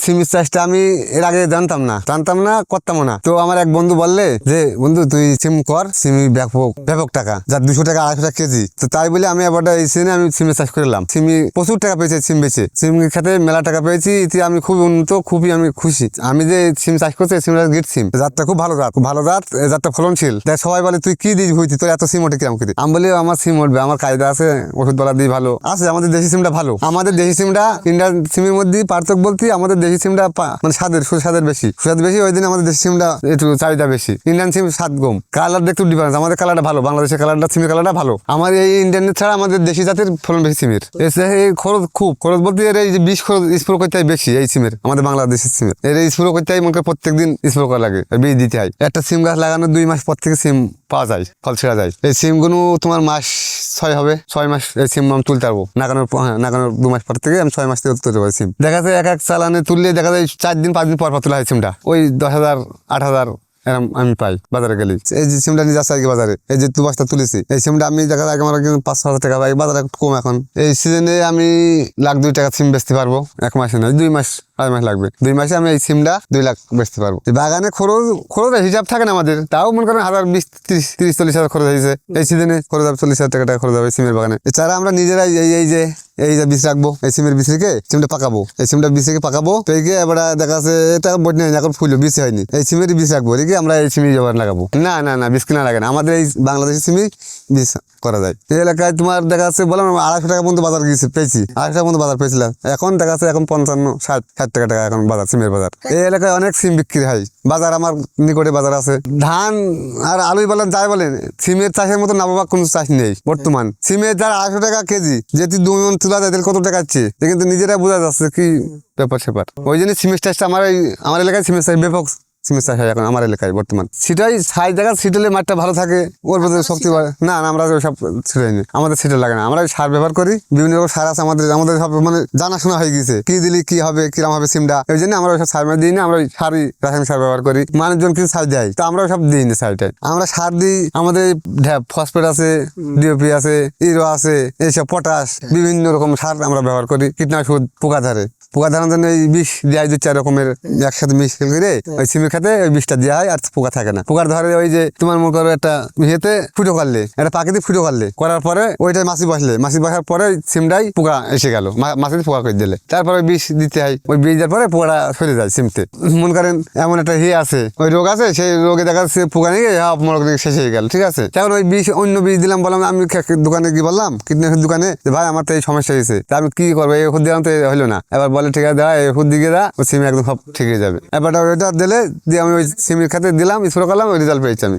সিমের চাষটা আমি এর আগে জানতাম না করতাম না। তো আমার এক বন্ধু বললে যে বন্ধু তুই সিম কর, সিমি ব্যাপক ব্যাপক টাকা, যা 200 টাকা 250 টাকা কেজি। তো তাই বলে আমি এবার এই সিজনে আমি সিমের চাষ করলাম। সিমি প্রচুর টাকা পেয়েছি সিম বেচে, সিম খেতে মেলা টাকা পেয়েছি। এতে আমি খুব উন্নত, খুবই আমি খুশি। আমি যে সিম চাষ করছি সিমটা গিট সিম, জাতটা খুব ভালো জাত, জাতটা ফলনশীল। দেখ সবাই বলে তুই কি দিস হইতি, তোর এত সিম ওঠে কিরম করে। আমি বলি আমার সিম উঠবে, আমার কায়দা আছে, ওষুধ বলা দিয়ে ভালো আছে। আমাদের দেশি সিমটা ভালো। আমাদের দেশি সিমটা ইন্ডিয়ান সিমের মধ্যে পার্থক্য বলতে আমাদের দেশি সিমটা মানে সুস্বাদের বেশি, ওই দিন আমাদের দেশি সিমটা একটু চাহিদা বেশি। ইন্ডিয়ান সিম স্বাদ কম, কালার দেখতে ডিফারেন্স। আমাদের কালারটা ভালো, বাংলাদেশের কালারটা সিমের কালারটা ভালো। আমার এই ইন্ডিয়ানের ছাড়া আমাদের দেশি জাতের ফলন বেশি সিমের। এই খরচ বলতে এর এই যে বিষ খরচ স্প্রে করতে হয় বেশি এই সিমের, আমাদের বাংলাদেশের সিমের। এর স্প্রে করতে হয় মনে প্রত্যেকদিন স্প্রে করা লাগে, বীজ দিতে হয়। একটা সিম গাছ লাগানোর 2 মাস পর থেকে সিম পাওয়া যায়, ফল ছেড়া যায়। এই সিমগুলো তোমার মাস 6 হবে, 6 মাস এই সিম আমি তুলতে পারবো। নাগানোর 2 মাস পর থেকে আমি 6 মাস থেকে তুলতে পারি সিম। দেখা যায় এক চালানে তুললে দেখা যায় 4 দিন 5 দিন পর তোলা হয় সিমটা। ওই 10,000 8,000 এরকম আমি পাই বাজারে গেলে। এই যে সিমটা নিয়ে যাচ্ছে আগে বাজারে, এই যে 2 বস্তা তুলেছি, এই সিমটা আমি দেখা যায় আমার 5-6 টাকা পাই, বাজারে একটু কম এখন। এই সিজনে আমি 1,02,000 টাকা সিম বেচতে পারবো। 1 মাসে নয়, 2 মাস 2.5 মাস লাগবে। 2 মাসে আমি এই সিমটা 2 লাখ বেচতে পারবো। বাগানে খরচের হিসাব থাকে না আমাদের, তাও মনে করেন 1,020-30-40 হাজার খরচ হয়েছে। এই সিজনে খরচ হবে 40,000 টাকা খরচ হবে সিমের বাগানে। এছাড়া আমরা নিজেরাই এই যে বীজ রাখবো, এই সিমের বীজ রেখে সিমটা পাকাবো, এই সিমটা বীজ রেখে পাকাবো। পেকে এবার দেখা যাচ্ছে এটা বডি নেই, এখন ফুল বীজ হয়নি, এই সিমের বীজ রাখবো, রেখে আমরা এই সিমি ব্যবহার লাগাবো। না বীজ কিনা লাগে না, আমাদের এই বাংলাদেশের সিমি বীজ করা যায়। এই এলাকায় তোমার দেখা যাচ্ছে বললাম 250 টাকা পর্যন্ত বাজার গিয়েছে, পেয়েছি 250 টাকা পর্যন্ত বাজার পেয়েছিলাম। এখন দেখা যাচ্ছে এখন 55-60 টাকা এখন বাজার, সিমের বাজার। এই এলাকায় অনেক সিম বিক্রি হয়, বাজার আমার নিকটে বাজার আছে। ধান আর আলুই বলেন যাই বলেন, সিমের চাষের মতো নামবাক কোনো চাষ নেই বর্তমান। সিমের যার 250 টাকা কেজি, যেটি 2 মণ তোলা যায় কত টাকা হচ্ছে, কিন্তু নিজেরা বোঝা যাচ্ছে কি ব্যাপার স্যাপার। ওই জন্য সিমের চাষটা আমার এলাকায় সিমের চাষ ব্যাপক সিমের চাষ হয় এখন আমার এলাকায় বর্তমান। সেটাই 60 জায়গা ছিটলে মাঠটা ভালো থাকে, ওর মধ্যে শক্তি বাড়ে। না আমরা সব ছিটাই নি, আমাদের ছিটে লাগে না। আমরা সার ব্যবহার করি, বিভিন্ন রকম সার আছে আমাদের সব মানে জানাশোনা হয়ে গেছে, কি দিলি কি হবে, কিরম হবে সিমটা। ওই জন্য আমরা সব সার দিই না, আমরা সারই রাসায়নিক সার ব্যবহার করি। মানুষজন কিছু সার দেয়, তো আমরা সব দিই না সারটাই। আমরা সার দিই, আমাদের ফসফেট আছে, ডিওপি আছে, ইউরো আছে, এইসব পটাশ, বিভিন্ন রকম সার আমরা ব্যবহার করি। কীটনাশক পোকা ধরার জন্য এই বিষ দেওয়া হয় 2-4 রকমের একসাথে মিক্স করে ওই সিমের খাতে ওই বিষটা দেওয়া হয়, আর পোকা থাকে না। পোকার ধরে ওই যে তোমার মনে করো একটা ইয়েতে ফুটো করলে, একটা প্রাকৃতিক ফুটো করলে, করার পরে ওইটাই মাছি বসার পরে সিমটাই পোকা এসে গেল, মাছিতে পোকা করে দিলে, তারপরে বিষ দিতে হয়। ওই বিষ দেওয়ার পরে পোকাটা সরে যায় সিমতে। মনে করেন এমন একটা আছে, ওই রোগ আছে, সেই রোগে দেখা যাচ্ছে পোকা নিয়ে মনে করেন শেষ হয়ে গেল, ঠিক আছে। তখন ওই বিষ অন্য বিষ দিলাম, বললাম আমি দোকানে গিয়ে বললাম কীটনাশক দোকানে, ভাই আমার তো এই সমস্যা হয়েছে, তা আমি কি করবো, এই ওষুধ দিলাম তো হলো না। এবার বলে ঠিক আছে এই ওষুধ দিকে যা, ওই সিম একদম সব ঠিক হয়ে যাবে। এবার ওইটা দিলে দিয়ে আমি ওই সিমের খাতে দিলাম, স্প্রে করলাম, ওই রেজাল্ট পেয়েছি আমি।